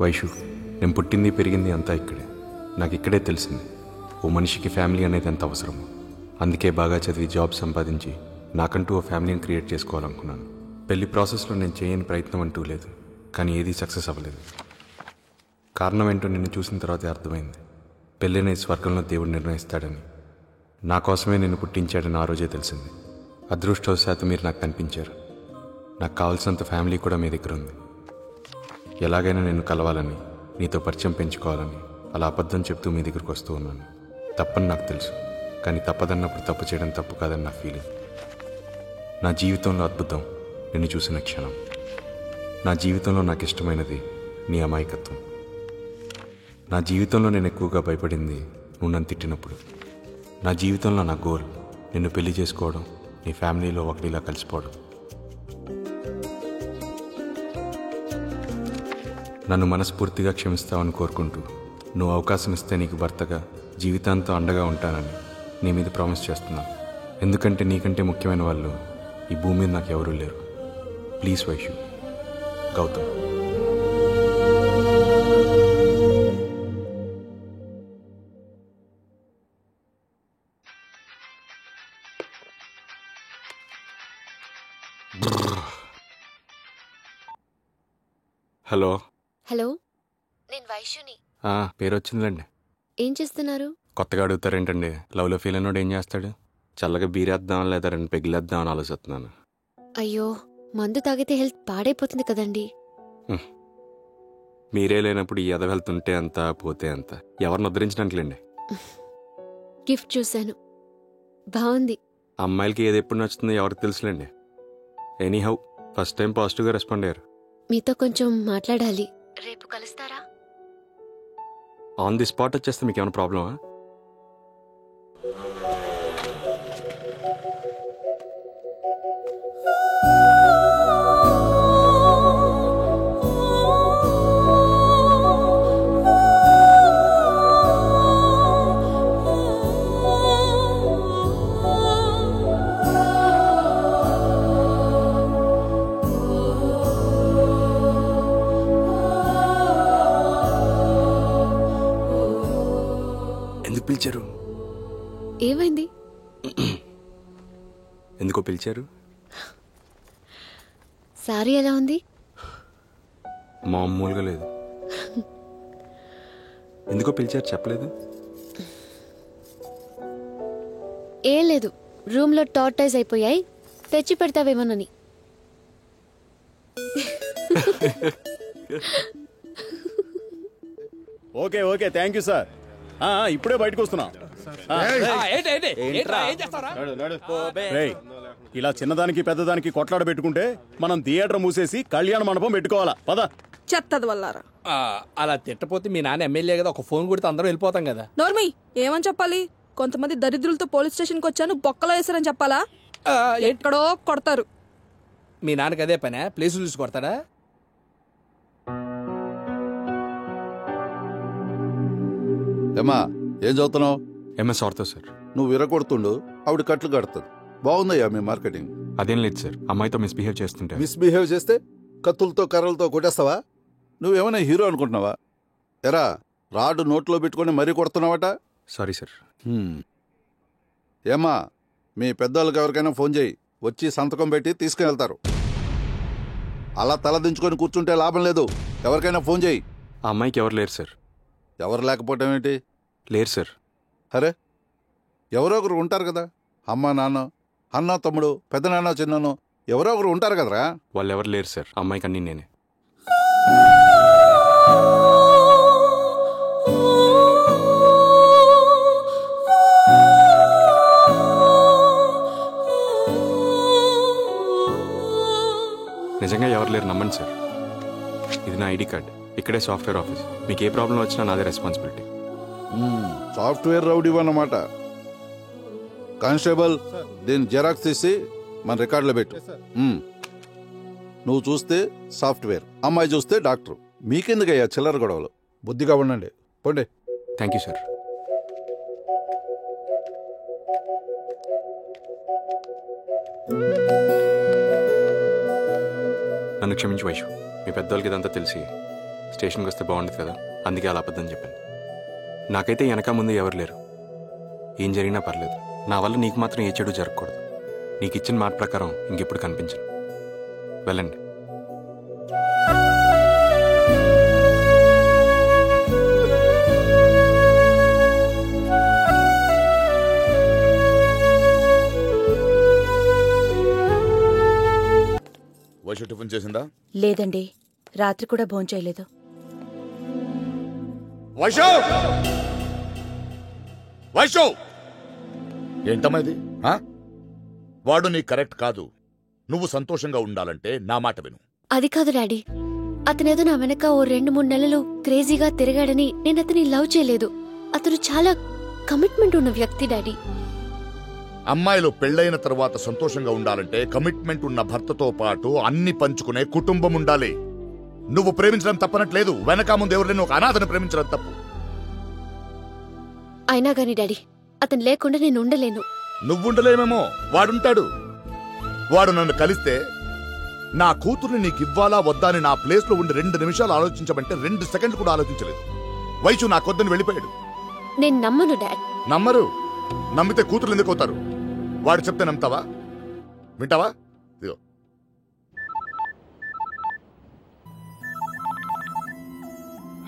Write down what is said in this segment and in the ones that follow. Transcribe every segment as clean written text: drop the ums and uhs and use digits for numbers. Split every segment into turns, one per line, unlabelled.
వైషు, నేను పుట్టింది పెరిగింది అంతా ఇక్కడే. నాకు ఇక్కడే తెలిసింది ఓ మనిషికి ఫ్యామిలీ అనేది ఎంత అవసరమో. అందుకే బాగా చదివి జాబ్ సంపాదించి నాకంటూ ఓ ఫ్యామిలీని క్రియేట్ చేసుకోవాలనుకున్నాను. పెళ్లి ప్రాసెస్లో నేను చేయని ప్రయత్నం అంటూ లేదు, కానీ ఏదీ సక్సెస్ అవ్వలేదు. కారణం ఏంటో నిన్ను చూసిన తర్వాతే అర్థమైంది. పెళ్ళినే స్వర్గంలో దేవుడు నిర్ణయిస్తాడని, నా కోసమే నిన్ను పుట్టించాడని ఆ రోజే తెలిసింది. అదృష్టవశాత్తు మీరు నాకు కనిపించారు. నాకు కావాల్సినంత ఫ్యామిలీ కూడా మీ దగ్గర ఉంది. ఎలాగైనా నిన్ను కలవాలని, నీతో పరిచయం పెంచుకోవాలని అలా అబద్ధం చెప్తూ మీ దగ్గరకు వస్తూ ఉన్నాను. తప్పని నాకు తెలుసు, కానీ తప్పదన్నప్పుడు తప్పు చేయడం తప్పు కాదని నా ఫీలింగ్. నా జీవితంలో అద్భుతం నిన్ను చూసిన క్షణం. నా జీవితంలో నాకు ఇష్టమైనది నీ అమాయకత్వం. నా జీవితంలో నేను ఎక్కువగా భయపడింది నువ్వు నన్ను తిట్టినప్పుడు. నా జీవితంలో నా గోల్ నిన్ను పెళ్లి చేసుకోవడం, నీ ఫ్యామిలీలో ఒకటిలా కలిసిపోవడం. నన్ను మనస్ఫూర్తిగా క్షమిస్తావని కోరుకుంటూ, నువ్వు అవకాశం ఇస్తే నీకు భర్తగా జీవితాంతం అండగా ఉంటానని నీ మీద ప్రామిస్ చేస్తున్నాను. ఎందుకంటే నీకంటే ముఖ్యమైన వాళ్ళు ఈ భూమి మీద నాకు ఎవరూ లేరు. Please Vaishu. Gautam. Hello.
Hello, నేను వైషుని.
పేరు వచ్చిందిలేండి.
ఏం చేస్తున్నారు?
కొత్తగా అడుగుతారేంటండి? లవ్లో ఫీల్ అయినోడు ఏం చేస్తాడు? చల్లగా బీరేద్దాం లేదా 2 పెగ్గులేద్దాం అని ఆలోచిస్తున్నాను.
అయ్యో, మందు తాగితే హెల్త్ పాడైపోతుంది కదండి.
మీరే లేనప్పుడు ఈ ఎద వెళ్తుంటే అంత పోతే అంత. ఎవరిని ఉద్ధరించడానికిలేండి.
గిఫ్ట్ చూశాను, బాగుంది.
అమ్మాయిలకి ఏది ఎప్పుడు నచ్చుతుందో ఎవరికి తెలుసులేండి. ఎనీహౌ, ఫస్ట్ టైం పాజిటివ్గా రెస్పాండ్ అయ్యారు.
మీతో కొంచెం మాట్లాడాలి. రేపు కలుస్తారా?
ఆన్ ది స్పాట్ వచ్చేస్తే మీకు ఏమైనా ప్రాబ్లమా? ఎందుకు పిలిచారు?
ఏమైంది?
ఎందుకో పిలిచారు?
సారీ ఎలా ఉంది?
మామూలుగా లేదు. ఎందుకో పిలిచారు చెప్పలేదు?
ఏం లేదు, రూమ్లో టార్టైజ్ అయిపోయాయి, తెచ్చి పెడతావేమోనని.
Okay okay, thank you sir. ఇప్పుడే బయటకు వస్తున్నా. ఇలా చిన్నదానికి పెద్దదానికి కొట్లాడ పెట్టుకుంటే మనం థియేటర్ మూసేసి కళ్యాణ మండపం పెట్టుకోవాలా? పద.
చెత్తది వల్లారా.
అలా తిట్టపోతే మీ నాన్న ఎమ్మెల్యే కదా, ఒక ఫోన్ కొడితే అందరం వెళ్ళిపోతాం కదా.
నోర్మి, ఏమని చెప్పాలి? కొంతమంది దరిద్రులతో పోలీస్ స్టేషన్కి వచ్చాను, బొక్కలో వేసారని చెప్పాలా? ఎక్కడో కొడతారు.
మీ నాన్నకి అదే పనే, ప్లేసులు చూసి కొడతాడా?
ఏమా, ఏం చదువుతున్నావు?
MS ortho sir.
నువ్వు విరగొడుతుండు, ఆవిడ కట్లు కడుతుంది. బాగుందయ్యా మీ మార్కెటింగ్.
అదేం లేదు సార్, అమ్మాయితో మిస్బిహేవ్ చేస్తుంటే.
మిస్బిహేవ్ చేస్తే కత్తులతో కర్రలతో కొట్టేస్తావా? నువ్వేమైనా హీరో అనుకుంటున్నావా? ఎరా, రాడు నోట్లో పెట్టుకొని మరీ కొడుతున్నావట.
Sorry sir.
ఏమా, మీ పెద్దవాళ్ళకి ఎవరికైనా ఫోన్ చేయి, వచ్చి సంతకం పెట్టి తీసుకుని వెళ్తారు. అలా తలదించుకొని కూర్చుంటే లాభం లేదు. ఎవరికైనా ఫోన్ చేయి.
ఆ అమ్మాయికి ఎవరు లేరు సార్.
ఎవరు లేకపోవటం ఏంటి?
లేరు సార్.
అరే, ఎవరో ఒకరు ఉంటారు కదా. అమ్మ నాన్న, అన్న తమ్ముడు, పెద్దనాన్న చిన్నను, ఎవరో ఒకరు ఉంటారు కదరా.
వాళ్ళు ఎవరు లేరు సార్. అమ్మాయికి అన్నీ నేనే. నిజంగా ఎవరు లేరు, నమ్మండి సార్. ఇది నా ఐడి కార్డ్. ఇక్కడే సాఫ్ట్వేర్ ఆఫీస్. మీకు ఏ ప్రాబ్లం వచ్చినా నాదే రెస్పాన్సిబిలిటీ.
సాఫ్ట్వేర్ రౌడీ అన్నమాట. కానిస్టేబుల్, దీన్ని జెరాక్స్ తీసి మన రికార్డులో పెట్టు. నువ్వు చూస్తే సాఫ్ట్వేర్, అమ్మాయి చూస్తే డాక్టర్. మీకెందుకయ్యా చిల్లర గొడవలు? బుద్ధిగా ఉండండి, పోండి.
Thank you sir. నన్ను క్షమించు వైషు. మీ పెద్దవాళ్ళకి ఇదంతా తెలిసి స్టేషన్కి వస్తే బాగుండదు కదా, అందుకే అలా అబద్ధం చెప్పాను. నాకైతే వెనక ముందు ఎవరు లేరు. ఏం జరిగినా పర్లేదు, నా వల్ల నీకు మాత్రం ఏ చెడు జరగకూడదు. నీకు ఇచ్చిన మాట ప్రకారం ఇంకెప్పుడు కనిపించను. వెళ్ళండి.
వైషు టిఫిన్ చేసిందా?
లేదండి, రాత్రి కూడా భోంచేయలేదు.
వైషు! వైషు! ఏంటమ్మా ఇది? వాడు నీ కరెక్ట్ కాదు. నువ్వు సంతోషంగా ఉండాలంటే నా మాట విను.
అది కాదు డాడీ, అతనేదో నా వెనక ఓ 2-3 నెలలు క్రేజీగా తిరిగాడని నేను అతని లవ్ చేయలేదు. అతను చాలా కమిట్మెంట్ ఉన్న వ్యక్తి డాడీ.
అమ్మాయిలు పెళ్లైన తర్వాత సంతోషంగా ఉండాలంటే కమిట్మెంట్ ఉన్న భర్తతో పాటు అన్ని పంచుకునే కుటుంబం ఉండాలి. నువ్వు ప్రేమించడం తప్పనట్లేదు, వెనక ముందు ఎవరు లేని ఒక అనాథను ప్రేమించడం తప్పు.
అయినా గాని డాడీ, అతను లేకుండా నేను ఉండలేను.
నువ్వుండలేమేమో, వాడుంటాడు. వాడు నన్ను కలిస్తే నా కూతుర్ని నీకు ఇవ్వాలా వద్దా అని నా ప్లేస్ లో ఉండి 2 నిమిషాలు ఆలోచించమంటే 2 సెకండ్లు కూడా ఆలోచించలేదు. వైషు నాకొద్దని వెళ్ళిపోయాడు.
నేను నమ్మను డాడ్.
నమ్మరు? నమ్మితే కూతురు ఎందుకు అవుతారు? వాడు చెప్తే నమ్ముతావా? వింటావా? ఇదిగో.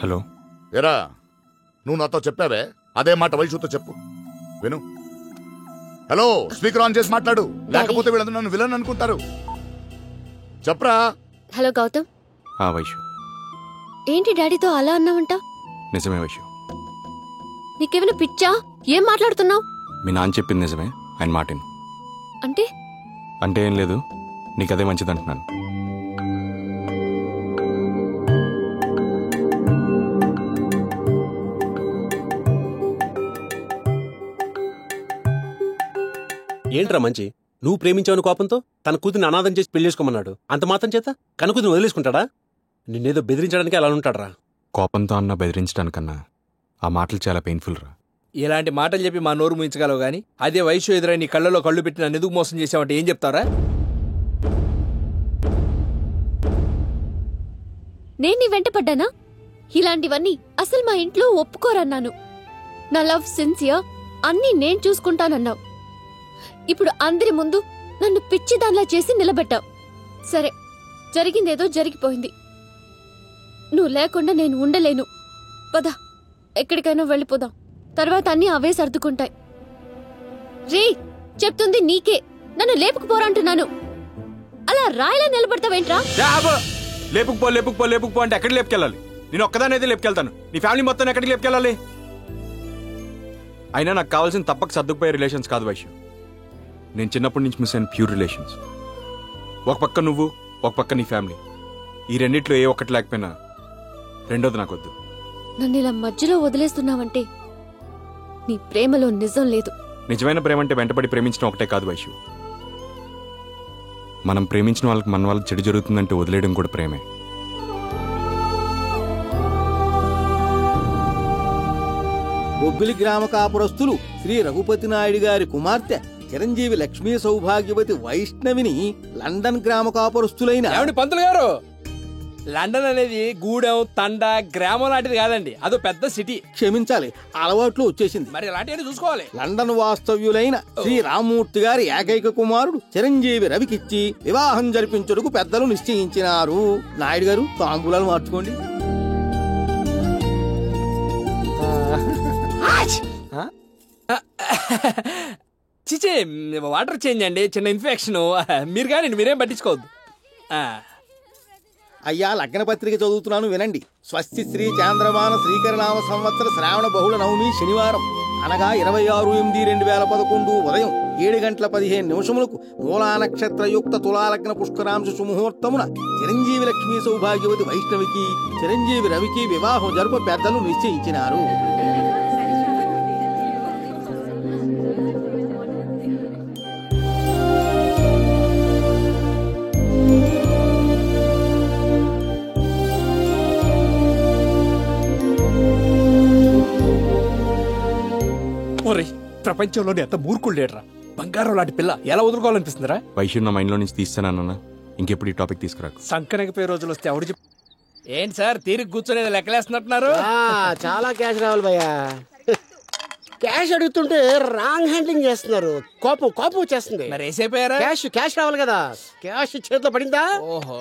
హలో.
ఎరా, నువ్వు నాతో చెప్పావే, అదే మాట వైషుతో చెప్పు. విను. హలో, స్పీకర్ ఆన్ చేసి మాట్లాడు, లేకపోతే వీళ్ళందరూ నన్ను విలన్ అనుకుంటారు. చెప్పరా.
హలో గౌతమ్.
వైషు.
ఏంటి డాడీతో అలా అన్నావంట?
నిజమే వైషు.
నీకేమైనా పిచ్చా? ఏం మాట్లాడుతున్నావు?
మీ నాన్న చెప్పింది నిజమే, ఆయన మాటిను.
అంటే
అంటే ఏం లేదు, నీకదే మంచిదంటున్నాను.
ఏంట్రా మంచి, నువ్వు ప్రేమించావని కోపంతో తన కూతురిని అనాథం చేసి పెళ్లి చేసుకోమన్నాడు. అంత మాత్రం చేత కనుకూతుని వదిలేసుకుంటాడా? నిన్నేదో బెదిరించడానికి అలా ఉంటాడరా.
కోపంతో అన్న బెదిరించడానికన్నా ఆ మాటలు చాలా పెయిన్ఫుల్ రా.
ఇలాంటి మాటలు చెప్పి మా నోరు ముయించగలవు గానీ అదే వయసు ఎదురై నీ కళ్ళలో కళ్ళు పెట్టి నన్ను ఎందుకు మోసం చేసావంటే ఏం చెప్తారా?
నేను నీ వెంట పడ్డానా? ఇలాంటివన్నీ అసలు మా ఇంట్లో ఒప్పుకోరన్నాను. నా లవ్ సిన్సియర్, అన్నీ నేను చూసుకుంటానన్నావు. ఇప్పుడు అందరి ముందు నన్ను పిచ్చిదాన్లా చేసి నిలబెట్టావు. సరే, జరిగిందేదో జరిగిపోయింది. నువ్వు లేకుండా నేను ఉండలేను. పద, ఎక్కడికైనా వెళ్ళిపోదాం. తర్వాత అన్నీ అవే సర్దుకుంటాయి. రే, చెప్తుంది నీకే, నన్ను లేపుకుపోరంటున్నాను. అలా రాయిలా నిలబడతావేంట్రా?
లేపుకుపో లేపుకుపో లేపుకుపో అంటే ఎక్కడికి లేపుకెళ్ళాలి? నేను ఒక్కదానైతే లేపుకెళ్తాను, నీ ఫ్యామిలీ మొత్తం ఎక్కడికి లేపుకెళ్ళాలి? అయినా నాకు కావాల్సిన తప్పక సర్దుకుపోయే రిలేషన్స్ కాదు వైషు. నేను చిన్నప్పటి నుంచి మిస్ అయిన ప్యూర్ రిలేషన్స్. ఒక పక్క నువ్వు, ఒక పక్క నీ ఫ్యామిలీ. ఈ రెండిట్లో ఏ ఒక్కటి లేకపోయినా రెండోది నాకొద్దు.
నన్ను ఇలా మధ్యలో వదిలేస్తున్నావంటే నీ ప్రేమలో నిజం లేదు.
నిజమైన ప్రేమ అంటే వెంటపడి ప్రేమించడం ఒకటే కాదు వైషు. మనం ప్రేమించిన వాళ్ళకి మన వాళ్ళకి చెడు జరుగుతుందంటే వదిలేయడం కూడా ప్రేమే.
బొబ్బిలి గ్రామ కాపురస్తులు శ్రీ రఘుపతి నాయుడు గారి కుమార్తె చిరంజీవి లక్ష్మీ సౌభాగ్యవతి వైష్ణవిని లండన్ గ్రామ కాపురస్తులైన
పంతులు గారు, లండన్ అనేది గూడెం, తండ, గ్రామం లాంటిది కాదండి, అదో పెద్ద సిటీ.
క్షమించాలి, అలవాట్లు వచ్చేసింది.
మరి ఇలాంటివన్నీ చూసుకోవాలి.
లండన్ వాస్తవ్యులైన శ్రీ రామ్మూర్తి గారి ఏకైక కుమారుడు చిరంజీవి రవికిచ్చి వివాహం జరిపించుటకు పెద్దలు నిశ్చయించినారు. నాయుడు గారు, తాంబూలాలు మార్చుకోండి.
చిచే, వాటర్ చేంజ్ అండి, చిన్న ఇన్ఫెక్షన్. మీరు కానీ మీరేం పట్టించుకోవద్దు.
అయ్యా, లగ్న పత్రిక చదువుతున్నాను వినండి. స్వస్తి శ్రీ చాంద్రమాన శ్రీకరనామ సంవత్సర శ్రావణ బహుళ నవమి శనివారం అనగా 26/8/2011 ఉదయం 7:15 మూలా నక్షత్రయుక్త తులాలగ్న పుష్కరాంశ సుముహూర్తమున చిరంజీవి లక్ష్మీ సౌభాగ్యవతి వైష్ణవికి చిరంజీవి రవికి వివాహం జరుపు పెద్దలు నిశ్చయించినారు.
ప్రపంచంలోని ఎంత మూర్ఖులు లేడరా. బంగారం లాంటి పిల్ల ఎలా వదులుకోవాలనిపిస్తుందిరా?
వైషు నా మైండ్లో నుంచి తీస్తానన్నా ఇంకెప్పుడు ఈ టాపిక్ తీసుకురాకు.
సంకనకపోయే రోజులు వస్తే ఎవడు ఏంటి సార్ తీరికి కూర్చొని లెక్కలేస్తున్నట్టున్నారు?
చాలా క్యాష్ రావాలి భయ్యా. క్యాష్ అడుగుతుంటే రాంగ్ హ్యాండ్లింగ్ చేస్తున్నారు. కోపం కోపం వచ్చేస్తుంది.
మరి వేసైపోయారా?
క్యాష్ రావాలి కదా. క్యాష్ చేతిలో పడిందా?
ఓహో,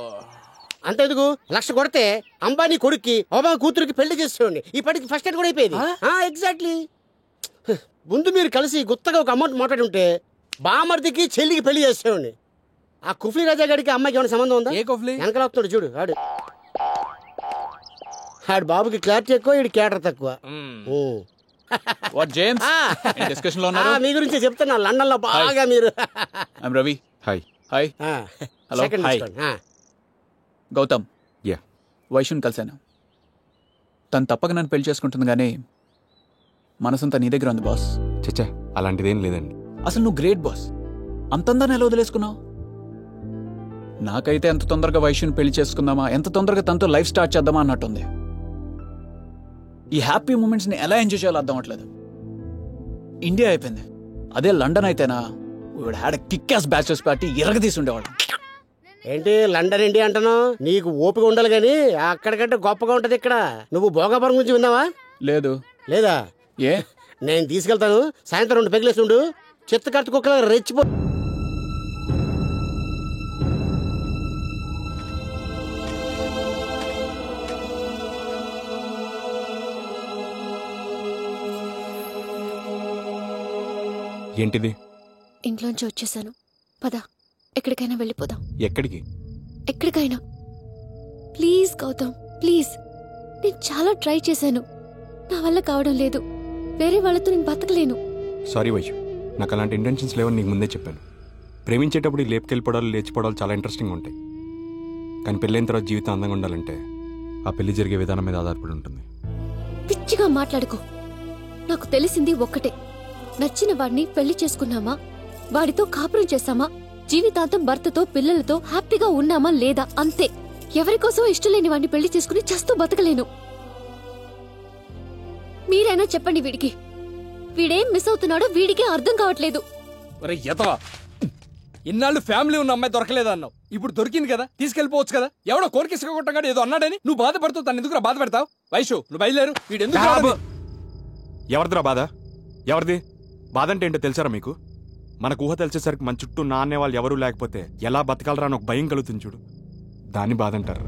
అంతెందుకు 1,00,000 కొడితే అంబానీ కొడుక్కి ఒబామా కూతురికి పెళ్లి చేసేవాడిని. ఈ పడికి ఫస్ట్ ఎయిడ్ కూడా అయిపోయింది. ఎగ్జాక్ట్లీ. ముందు మీరు కలిసి గుత్తగా ఒక అమౌంట్ మాట్లాడి ఉంటే బామర్దికి చెల్లికి పెళ్లి చేసేవాడిని. ఆ కుఫ్లీ రాజా గారికి అమ్మాయికి ఏమైనా సంబంధం ఉందా?
ఏ కుఫ్లీ?
వెనకాల వస్తున్నాడు చూడు ఆడు బాబుకి క్లారిటీ ఎక్కువ, ఈడు క్యాటర్ తక్కువ.
వాట్ జేమ్స్ డిస్కషన్ లో ఉన్నారు?
మీ గురించి చెప్తున్నా. లండన్ లో బాగా మీరు.
I'm Ravi.
Hi.
Hi. Hello. Hi. Gautam.
Yeah.
వైషుని కలిశాను. తను తప్పక నన్ను పెళ్లి చేసుకుంటుంది, కానీ మనసంతా నీ దగ్గర ఉంది బాస్.
చచ్చా, అలాంటిదేం లేదండి.
అసలు నువ్వు గ్రేట్ బాస్. అంతందాన్ని ఎలా వదిలేసుకున్నావు? నాకైతే ఎంత తొందరగా వైషుని పెళ్లి చేసుకుందామా, ఎంత తొందరగా తనతో లైఫ్ స్టార్ట్ చేద్దామా అన్నట్టుంది. ఈ హ్యాపీ మూమెంట్స్ ని ఎలా ఎంజాయ్ చేయాలో అర్థం అవట్లేదు. ఇండియా అయిపోయింది. అదే లండన్ అయితేనా had kick ass bachelors party ఎరగదీసి ఉండేవాడు.
ఏంటి లండన్ ఇండియా అంటాను? నీకు ఓపిక ఉండాలి గానీ అక్కడికంటే గొప్పగా ఉంటది ఇక్కడ. నువ్వు భోగాపురం గురించి విన్నావా?
లేదు.
లేదా?
ఏ?
నేను తీసుకెళ్తాను. సాయంత్రం 2 పెగిలేసి ఉండు. చెత్త కట్టు కుక్కలా రెచ్చిపో.
ఏంటిది?
ఇంట్లోంచి వచ్చేసాను. పద, ఎక్కడికైనా వెళ్ళిపోదాం.
ఎక్కడికి?
ఎక్కడికైనా. Please Gautam, please. నేను చాలా ట్రై చేశాను, నా వల్ల కావడం లేదు. వేరే వాళ్ళతో నేను బతకలేను.
సారీ వైషు, నాకు అలాంటి ఇంటెన్షన్స్ లేవని నీకు ముందే చెప్పాను. ప్రేమించేటప్పుడు లేపుకెళ్ళిపోవడాలు లేచిపోవడాలు చాలా ఇంట్రెస్టింగ్ ఉంటాయి, కానీ పెళ్ళైన తర్వాత జీవితం అందంగా ఉండాలంటే ఆ పెళ్లి జరిగే విధానం మీద ఆధారపడి ఉంటుంది.
పిచ్చిగా మాట్లాడుకో. నాకు తెలిసింది ఒక్కటే, నచ్చిన వాడిని పెళ్లి చేసుకున్నామా, వాడితో కాపురం చేశామా, జీవితాంతం భర్తతో పిల్లలతో హ్యాపీగా ఉన్నామా లేదా, అంతే. ఎవరికోసం ఇష్టం లేని వాడిని పెళ్లి చేసుకుని చస్తూ బతకలేను. మీరైనా చెప్పండి వీడికి. వీడేం మిస్ అవుతున్నాడో వీడికే అర్థం కావట్లేదు.
ఇన్నాళ్ళు ఫ్యామిలీ ఉన్న అమ్మాయి దొరకలేదన్నావు, ఇప్పుడు దొరికింది కదా, తీసుకెళ్లిపోవచ్చు కదా. ఎవడో కోరికేసుకుంటాడు ఏదో అన్నాడని నువ్వు బాధపడుతూ తను ఎందుకు బాధ పెడతావు? వైషు, నువ్వు బయలుదేరు. వీడు ఎందుకు?
ఎవరిదిరా బాధ? ఎవరిది బాధ అంటే ఏంటో తెలుసారా మీకు? మనకు ఊహ తెలిసేసరికి మన చుట్టూ నాన్నే వాళ్ళు ఎవరూ లేకపోతే ఎలా బతకాలరా అని ఒక భయం కలుగుతుంది చూడు, దాన్ని బాధ అంటారు.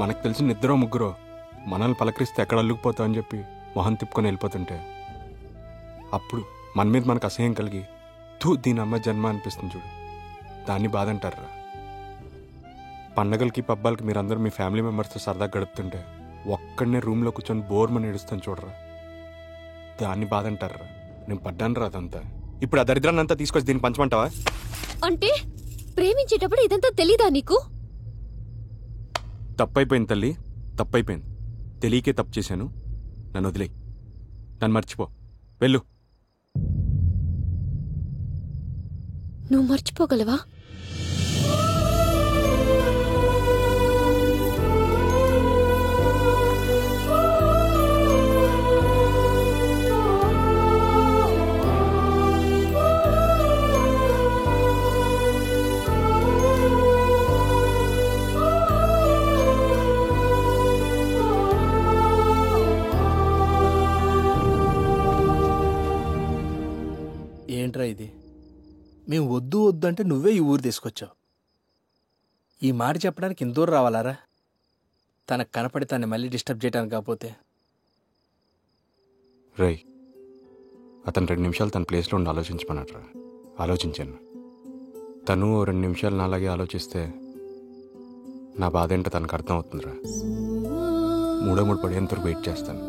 మనకు తెలిసిన 2-3 మనల్ని పలకరిస్తే ఎక్కడ అల్లుకుపోతామని చెప్పి మొహం తిప్పుకొని వెళ్ళిపోతుంటే అప్పుడు మన మీద మనకు అసహ్యం కలిగి దీని అమ్మ జన్మ అనిపిస్తుంది చూడు, దాన్ని బాధ అంటారా. పండగలకి పబ్బాలకి మీరందరూ మీ ఫ్యామిలీ మెంబర్స్తో సరదాగా గడుపుతుంటే ఒక్కడనే రూమ్లో కూర్చొని బోర్మని ఏడుస్తాను చూడరా, దాన్ని బాధ అంటారా. నేను పడ్డాను రా అదంతా. ఇప్పుడు ఆ దరిద్రాన్ని అంతా తీసుకొచ్చి దీన్ని పంచమంటావా?
అంటే ప్రేమించేటప్పుడు ఇదంతా తెలీదా నీకు?
తప్పైపోయింది తల్లి, తప్పైపోయింది. తెలియకే తప్పు చేశాను, నన్ను వదిలేయి, నన్ను మర్చిపో, వెళ్ళు.
నువ్వు మర్చిపోగలవా?
ఏంట్రా ఇది? మేము వద్దు వద్దు అంటే నువ్వే ఈ ఊరు తీసుకొచ్చావు. ఈ మాట చెప్పడానికి ఇంత దూరం రావాలారా? తనకు కనపడి తను మళ్ళీ డిస్టర్బ్ చేయడానికి కాకపోతే.
రై, అతను 2 నిమిషాలు తన ప్లేస్లో ఉండి ఆలోచించమన్నట్రా. ఆలోచించాను. తను 2 నిమిషాలు నాలాగే ఆలోచిస్తే నా బాధ ఏంటో తనకు అర్థం అవుతుందిరా. 3 పడేంత వరకు వెయిట్ చేస్తాను.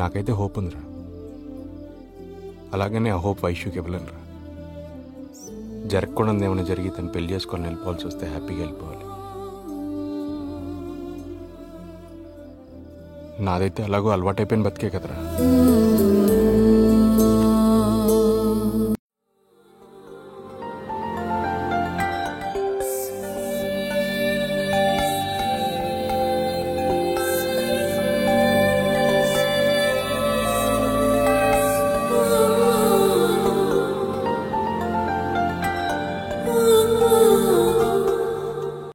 నాకైతే హోప్ ఉందిరా. అలాగనే ఆ హోప్ వైష్యూకి ఇవ్వలేనురా. జరగకూడదు ఏమైనా జరిగి తను పెళ్లి చేసుకొని వెళ్ళిపోవాల్సి వస్తే హ్యాపీగా వెళ్ళిపోవాలి. నాదైతే అలాగో అలవాటైపోయిన బతికే కదరా.